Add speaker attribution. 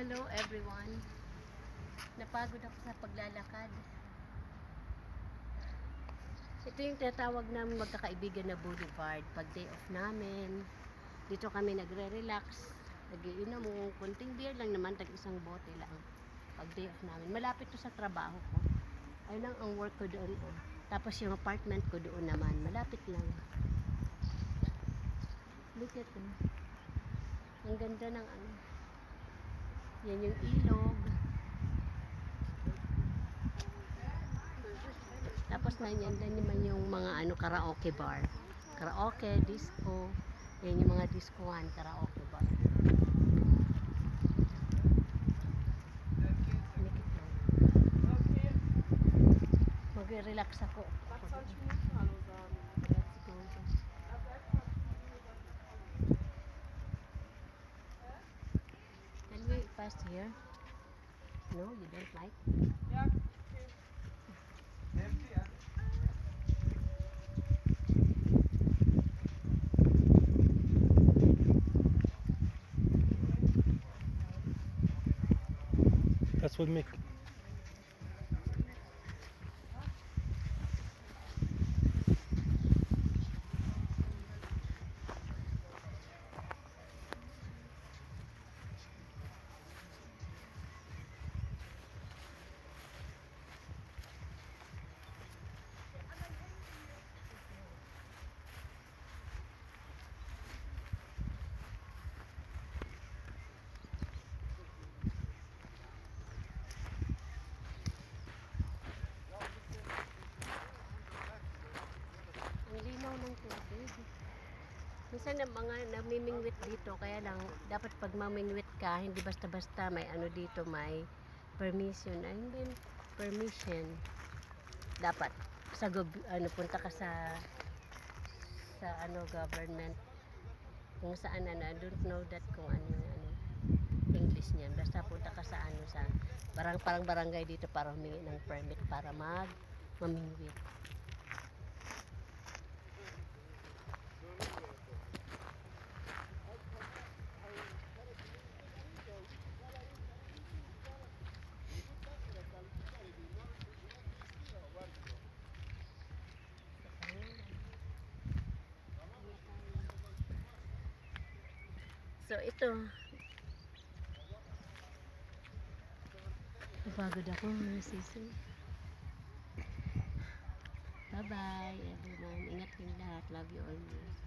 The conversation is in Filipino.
Speaker 1: Hello everyone. Napagod ako sa paglalakad. Ito yung tinatawag namin magkakaibigan na boulevard. Pag day off namin, dito kami nagre-relax. Nagiinom ng kunting beer lang naman, tag-isang bote lang. Pag day off namin. Malapit to sa trabaho ko. Ayun lang ang work ko doon. Oh. Tapos yung apartment ko doon naman. Malapit lang. Look at it. Ang ganda ng ano. Yan yung ilog. Tapos nandiyan naman yung mga karaoke bar. Karaoke, disco. Yan yung mga discoan, karaoke bar. Mag-relax ako. Let's go. Can we pass here? No, you don't like?
Speaker 2: Yeah. That's what make.
Speaker 1: Ang linaw ng tubig. Minsan na mga namimingwit dito, kaya lang dapat pag mamingwit ka, hindi basta-basta may dito, may permission. I mean, permission. Dapat sa punta ka sa government. Kung saan I don't know that kung English niyan. Basta punta ka sa sa parang barangay dito para humingi ng permit para mamingwit. So ito, napagod ako mga sisi. Bye bye everyone, ingat kayong lahat, love you always.